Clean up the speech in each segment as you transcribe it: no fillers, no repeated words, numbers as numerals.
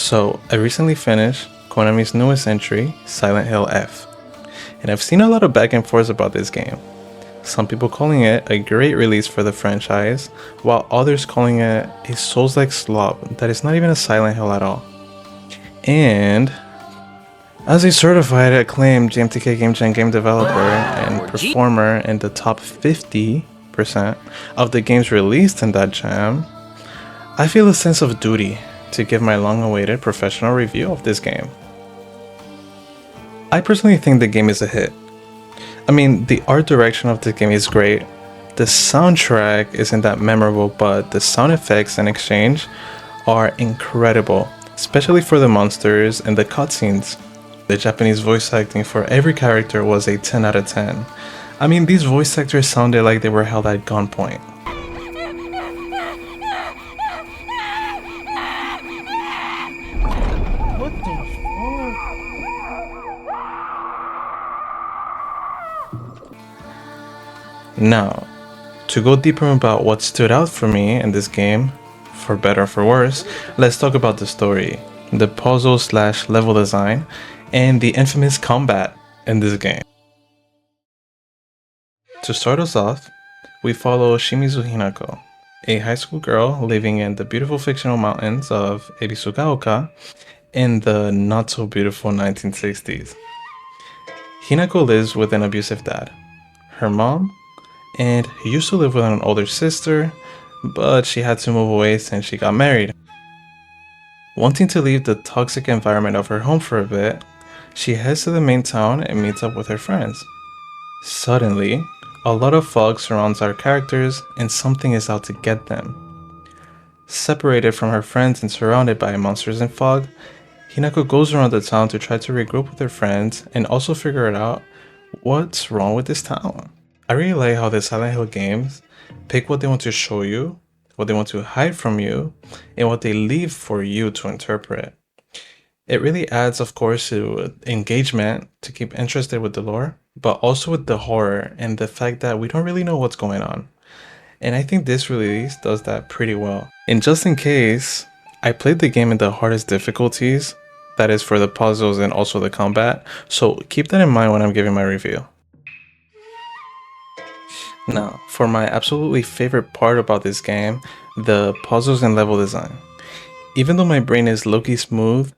So, I recently finished Konami's newest entry, Silent Hill F, and I've seen a lot of back and forth about this game. Some people calling it a great release for the franchise, while others calling it a Souls-like slop that is not even a Silent Hill at all. And as a certified acclaimed GMTK Game Jam game developer and performer in the top 50% of the games released in that jam, I feel a sense of duty to give my long-awaited professional review of this game. I personally think the game is a hit. I mean, the art direction of the game is great, the soundtrack isn't that memorable, but the sound effects and exchange are incredible, especially for the monsters and the cutscenes. The Japanese voice acting for every character was a 10 out of 10. I mean, these voice actors sounded like they were held at gunpoint. What the fuck? Now, to go deeper about what stood out for me in this game, for better or for worse, let's talk about the story, the puzzle / level design, and the infamous combat in this game. To start us off, we follow Shimizu Hinako, a high school girl living in the beautiful fictional mountains of Ebisugaoka in the not so beautiful 1960s. Hinako lives with an abusive dad, her mom, and used to live with an older sister, but she had to move away since she got married. Wanting to leave the toxic environment of her home for a bit, she heads to the main town and meets up with her friends. Suddenly, a lot of fog surrounds our characters and something is out to get them. Separated from her friends and surrounded by monsters and fog, Hinako goes around the town to try to regroup with her friends and also figure out what's wrong with this town. I really like how the Silent Hill games pick what they want to show you, what they want to hide from you, and what they leave for you to interpret. It really adds, of course, to engagement to keep interested with the lore, but also with the horror and the fact that we don't really know what's going on. And I think this release does that pretty well. And just in case, I played the game in the hardest difficulties, that is for the puzzles and also the combat, so keep that in mind when I'm giving my review. Now, for my absolutely favorite part about this game, the puzzles and level design. Even though my brain is low-key smooth,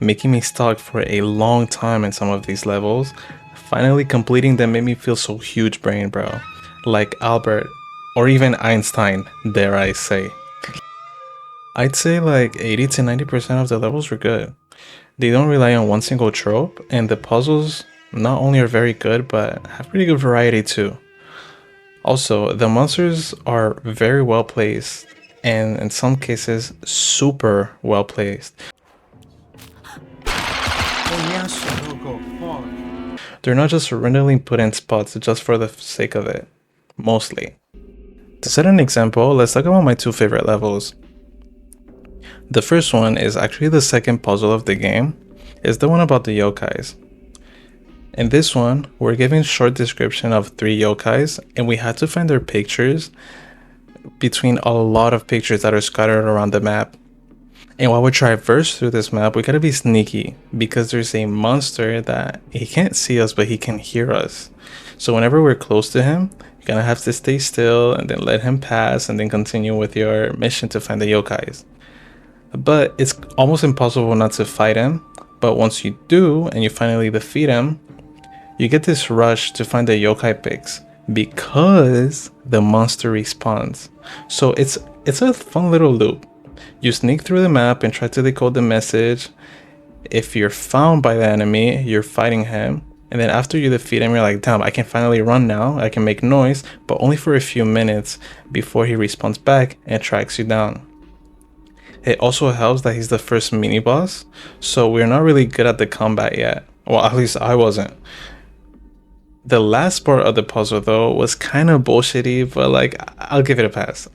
making me stuck for a long time in some of these levels, finally completing them made me feel so huge brain, bro. Like Albert, or even Einstein, dare I say. I'd say like 80 to 90% of the levels were good. They don't rely on one single trope, and the puzzles not only are very good, but have pretty good variety too. Also, the monsters are very well placed, and in some cases, super well placed. They're not just randomly put in spots just for the sake of it, mostly. To set an example, let's talk about my two favorite levels. The first one is actually the second puzzle of the game, is the one about the yokais. In this one, we're given a short description of 3 yokais, and we had to find their pictures between a lot of pictures that are scattered around the map. And while we traverse through this map, we gotta be sneaky, because there's a monster that he can't see us, but he can hear us. So whenever we're close to him, you're gonna have to stay still and then let him pass and then continue with your mission to find the yokais. But it's almost impossible not to fight him, but once you do and you finally defeat him, you get this rush to find the yokai pics because the monster respawns. So it's a fun little loop. You sneak through the map and try to decode the message. If you're found by the enemy, you're fighting him. And then after you defeat him, you're like, damn, I can finally run now. I can make noise, but only for a few minutes before he respawns back and tracks you down. It also helps that he's the first mini boss, so we're not really good at the combat yet. Well, at least I wasn't. The last part of the puzzle though was kind of bullshitty, but like, I'll give it a pass.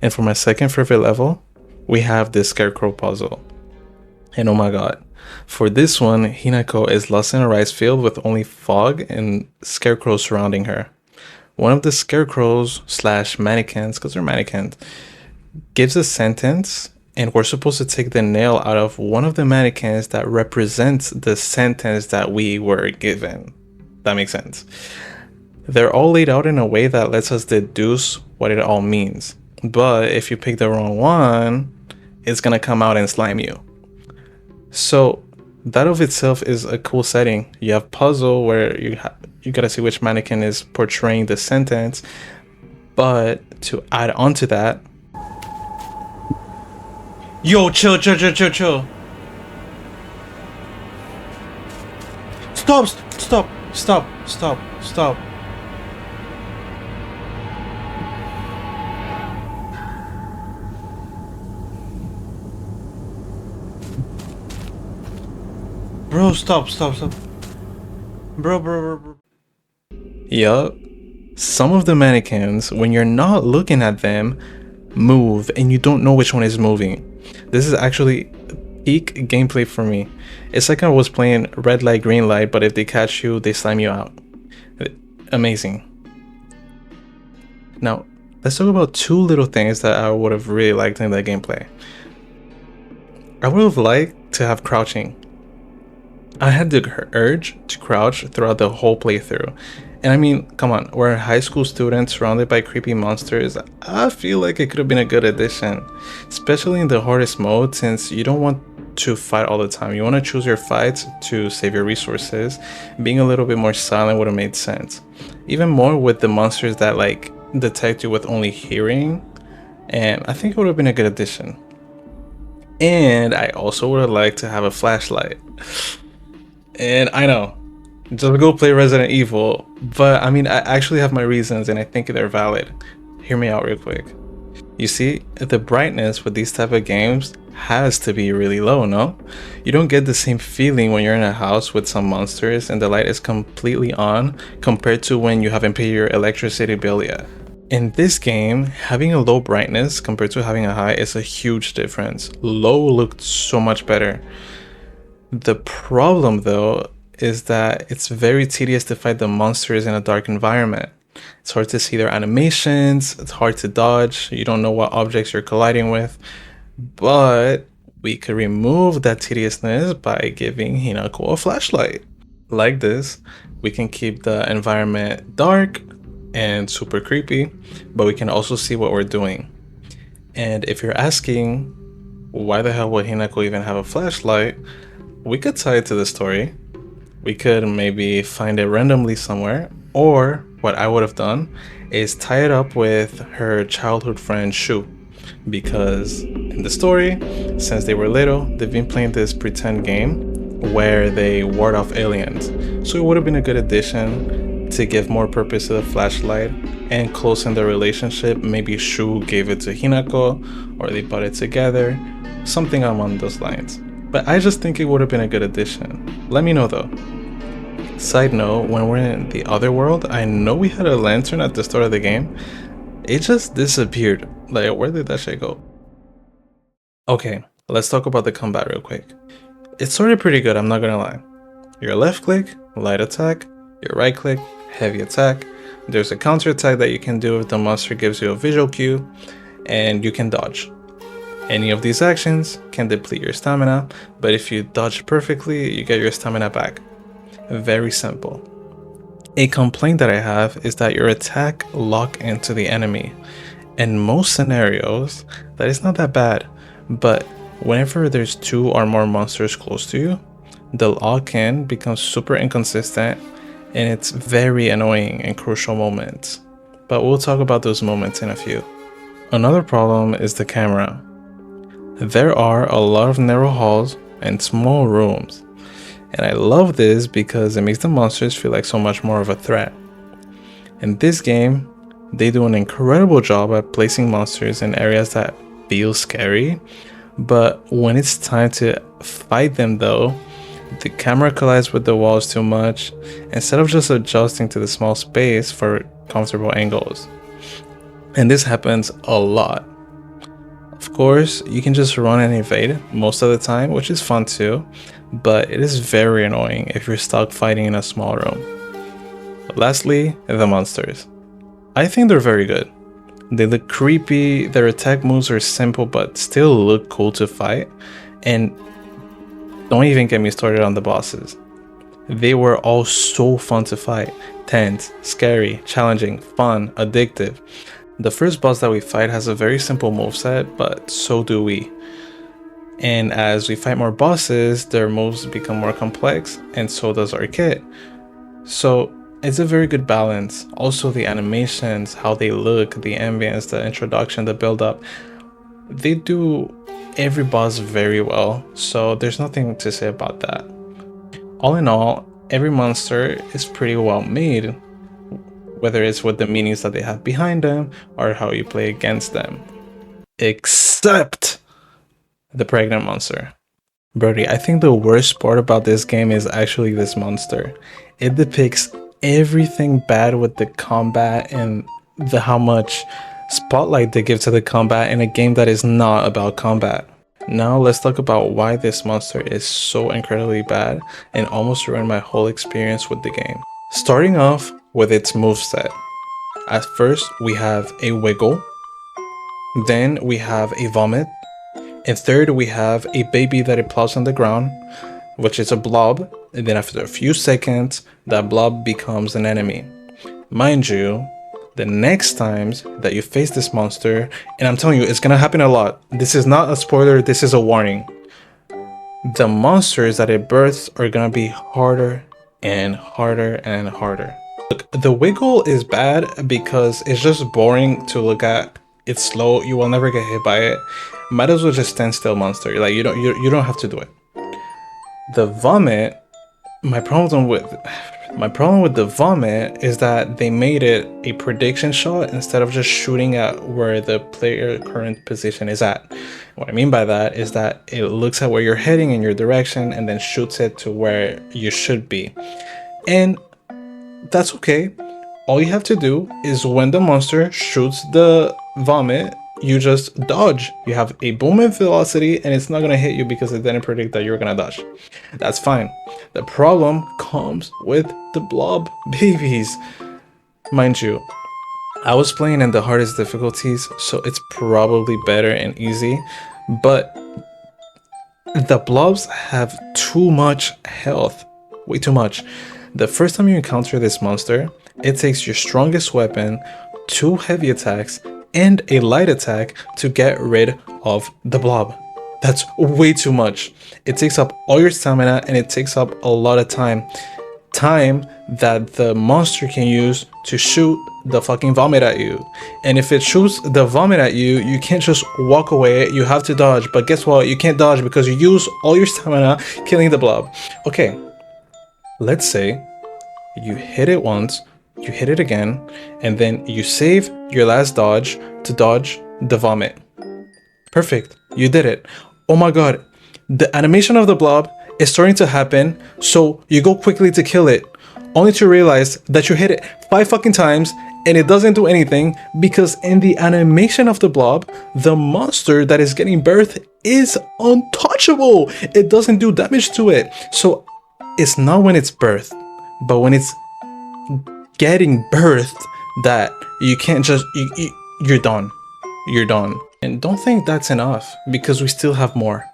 And for my second favorite level, we have the Scarecrow puzzle. And oh my god, for this one, Hinako is lost in a rice field with only fog and scarecrows surrounding her. One of the scarecrows / mannequins, because they're mannequins, gives a sentence, and we're supposed to take the nail out of one of the mannequins that represents the sentence that we were given. That makes sense. They're all laid out in a way that lets us deduce what it all means. But if you pick the wrong one, it's gonna come out and slime you. So that of itself is a cool setting. You have puzzle where you gotta see which mannequin is portraying the sentence. But to add on to that, yo, chill. Stop. Bro, stop. Bro. Yup. Some of the mannequins, when you're not looking at them, move and you don't know which one is moving. This is actually peak gameplay for me. It's like I was playing red light, green light, but if they catch you, they slime you out. Amazing. Now, let's talk about two little things that I would have really liked in that gameplay. I would have liked to have crouching. I had the urge to crouch throughout the whole playthrough. And I mean, come on, we're high school students surrounded by creepy monsters. I feel like it could have been a good addition, especially in the hardest mode, since you don't want to fight all the time. You want to choose your fights to save your resources. Being a little bit more silent would have made sense. Even more with the monsters that like detect you with only hearing. And I think it would have been a good addition. And I also would have liked to have a flashlight. And I know, just go play Resident Evil, but I mean, I actually have my reasons and I think they're valid. Hear me out real quick. You see, the brightness with these type of games has to be really low, no? You don't get the same feeling when you're in a house with some monsters and the light is completely on compared to when you haven't paid your electricity bill yet. In this game, having a low brightness compared to having a high is a huge difference. Low looked so much better. The problem though is that it's very tedious to fight the monsters in a dark environment. It's hard to see their animations, it's hard to dodge, you don't know what objects you're colliding with. But we could remove that tediousness by giving Hinako a flashlight. Like this, we can keep the environment dark and super creepy, but we can also see what we're doing. And if you're asking, why the hell would Hinako even have a flashlight? We could tie it to the story. We could maybe find it randomly somewhere, or what I would have done is tie it up with her childhood friend Shu, because in the story, since they were little, they've been playing this pretend game where they ward off aliens. So it would have been a good addition to give more purpose to the flashlight and close in the relationship. Maybe Shu gave it to Hinako, or they bought it together, something along those lines. But I just think it would have been a good addition. Let me know though. Side note, when we're in the other world, I know we had a lantern at the start of the game. It just disappeared. Like, where did that shit go? Okay, let's talk about the combat real quick. It's sort of pretty good, I'm not gonna lie. Your left click, light attack. Your right click, heavy attack. There's a counter attack that you can do if the monster gives you a visual cue, and you can dodge. Any of these actions can deplete your stamina, but if you dodge perfectly, you get your stamina back. Very simple. A complaint that I have is that your attack lock into the enemy. In most scenarios, that is not that bad, but whenever there's 2 or more monsters close to you, the lock-in becomes super inconsistent and it's very annoying in crucial moments. But we'll talk about those moments in a few. Another problem is the camera. There are a lot of narrow halls and small rooms, and I love this because it makes the monsters feel like so much more of a threat. In this game, they do an incredible job at placing monsters in areas that feel scary, but when it's time to fight them though, the camera collides with the walls too much instead of just adjusting to the small space for comfortable angles. And this happens a lot. Of course, you can just run and evade most of the time, which is fun too, but it is very annoying if you're stuck fighting in a small room. Lastly, the monsters. I think they're very good. They look creepy, their attack moves are simple but still look cool to fight, and don't even get me started on the bosses. They were all so fun to fight. Tense, scary, challenging, fun, addictive. The first boss that we fight has a very simple moveset, but so do we. And as we fight more bosses, their moves become more complex, and so does our kit. So it's a very good balance. Also the animations, how they look, the ambience, the introduction, the build up, they do every boss very well, so there's nothing to say about that. All in all, every monster is pretty well made, whether it's with the meanings that they have behind them or how you play against them. Except the pregnant monster. Brody, I think the worst part about this game is actually this monster. It depicts everything bad with the combat and how much spotlight they give to the combat in a game that is not about combat. Now let's talk about why this monster is so incredibly bad and almost ruined my whole experience with the game. Starting off with its moveset. At first we have a wiggle, then we have a vomit, and third we have a baby that it plows on the ground, which is a blob, and then after a few seconds that blob becomes an enemy. Mind you, the next times that you face this monster, and I'm telling you, it's gonna happen a lot. This is not a spoiler, this is a warning. The monsters that it births are gonna be harder and harder and harder. Look, the wiggle is bad because it's just boring to look at. It's slow, you will never get hit by it. Might as well just stand still monster. Like you don't have to do it. The vomit, my problem with the vomit is that they made it a prediction shot instead of just shooting at where the player current position is at. What I mean by that is that it looks at where you're heading in your direction and then shoots it to where you should be. And that's okay. All you have to do is when the monster shoots the vomit, you just dodge. You have a booming velocity and it's not gonna hit you because it didn't predict that you're gonna dodge. That's fine. The problem comes with the blob babies. Mind you, I was playing in the hardest difficulties, so it's probably better and easy, but the blobs have too much health, way too much. The first time you encounter this monster, it takes your strongest weapon, 2 heavy attacks, and a light attack to get rid of the blob. That's way too much. It takes up all your stamina and it takes up a lot of time. Time that the monster can use to shoot the fucking vomit at you. And if it shoots the vomit at you, you can't just walk away, you have to dodge. But guess what? You can't dodge because you use all your stamina killing the blob. Okay, let's say you hit it once, you hit it again, and then you save your last dodge to dodge the vomit. Perfect, you did it. Oh my god, the animation of the blob is starting to happen, so you go quickly to kill it, only to realize that you hit it 5 fucking times and it doesn't do anything because in the animation of the blob, the monster that is getting birthed is untouchable. It doesn't do damage to it. So it's not when it's birthed, but when it's getting birthed that you can't just, you're done. You're done. And don't think that's enough because we still have more.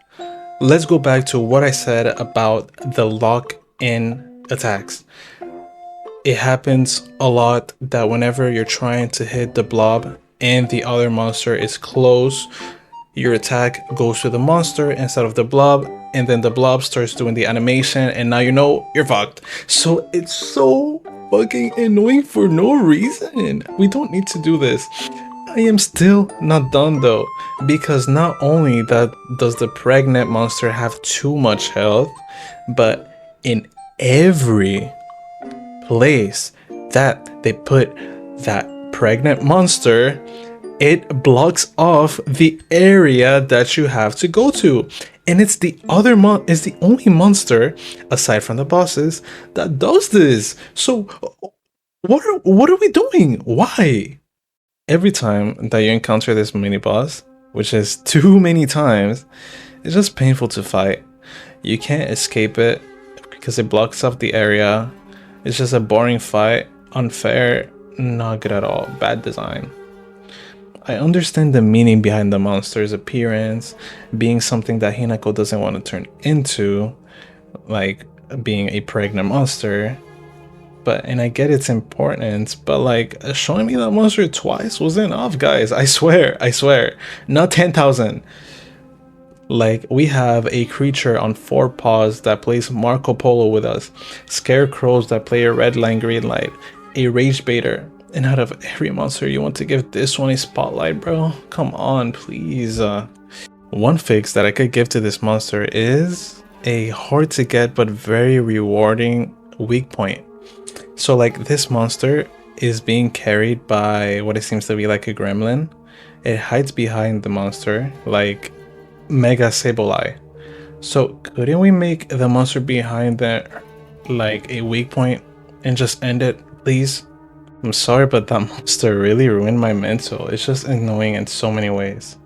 Let's go back to what I said about the lock-in attacks. It happens a lot that whenever you're trying to hit the blob and the other monster is close, your attack goes to the monster instead of the blob, and then the blob starts doing the animation and now you know you're fucked. So it's so fucking annoying for no reason. We don't need to do this. I am still not done though, because not only that does the pregnant monster have too much health, but in every place that they put that pregnant monster, it blocks off the area that you have to go to. And it's the only monster aside from the bosses that does this. So what are we doing? Why? Every time that you encounter this mini boss, which is too many times, it's just painful to fight. You can't escape it because it blocks off the area. It's just a boring fight, unfair, not good at all, bad design. I understand the meaning behind the monster's appearance, being something that Hinako doesn't want to turn into, like being a pregnant monster. And I get its importance, but like showing me that monster twice was enough, guys. I swear. Not 10,000. Like, we have a creature on 4 paws that plays Marco Polo with us, scarecrows that play a red line, green light, a rage baiter, and out of every monster you want to give this one a spotlight, bro? Come on, please. One fix that I could give to this monster is a hard to get but very rewarding weak point. So like, this monster is being carried by what it seems to be like a gremlin. It hides behind the monster like Mega Sableye. So couldn't we make the monster behind there like a weak point and just end it, please? I'm sorry, but that monster really ruined my mental. It's just annoying in so many ways.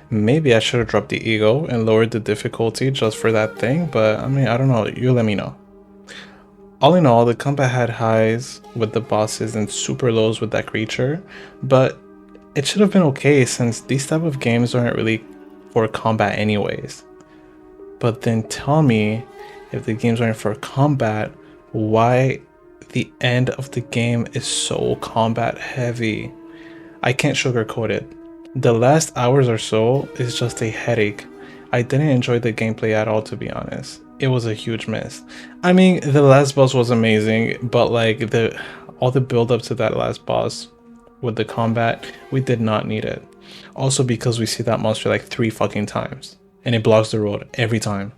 Maybe I should have dropped the ego and lowered the difficulty just for that thing, but I mean, I don't know, you let me know. All in all, the combat had highs with the bosses and super lows with that creature, but it should have been okay since these type of games aren't really for combat anyways. But then tell me, if the games aren't for combat, why the end of the game is so combat heavy? I can't sugarcoat it. The last hours or so is just a headache. I didn't enjoy the gameplay at all, to be honest. It was a huge miss. I mean, the last boss was amazing, but like all the build up to that last boss with the combat, we did not need it. Also because we see that monster like 3 fucking times and it blocks the road every time.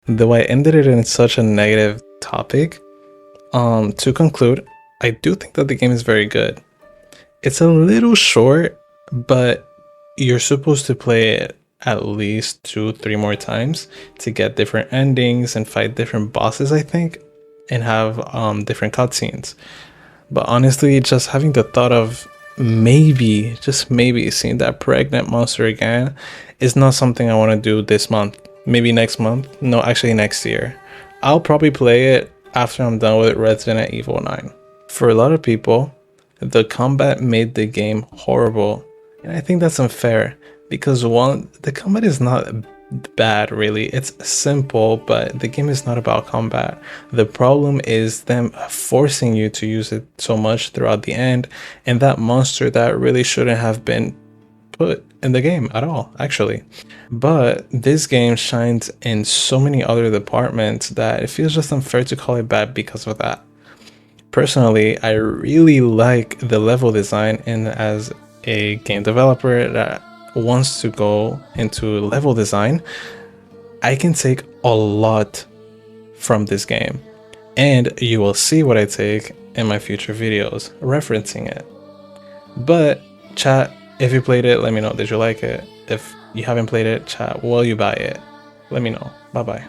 Though I ended it in such a negative topic, to conclude, I do think that the game is very good. It's a little short, but you're supposed to play it at least 2-3 more times to get different endings and fight different bosses, I think, and have different cutscenes. But honestly, just having the thought of maybe, just maybe, seeing that pregnant monster again is not something I want to do this month. Maybe next month. No, actually next year. I'll probably play it after I'm done with Resident Evil 9. For a lot of people, the combat made the game horrible, and I think that's unfair because one, the combat is not bad really, it's simple, but the game is not about combat. The problem is them forcing you to use it so much throughout the end, and that monster that really shouldn't have been put in the game at all, actually. But this game shines in so many other departments that it feels just unfair to call it bad because of that. Personally, I really like the level design, and as a game developer that wants to go into level design, I can take a lot from this game, and you will see what I take in my future videos referencing it. But chat, if you played it, let me know. Did you like it? If you haven't played it, chat, will you buy it? Let me know. Bye bye.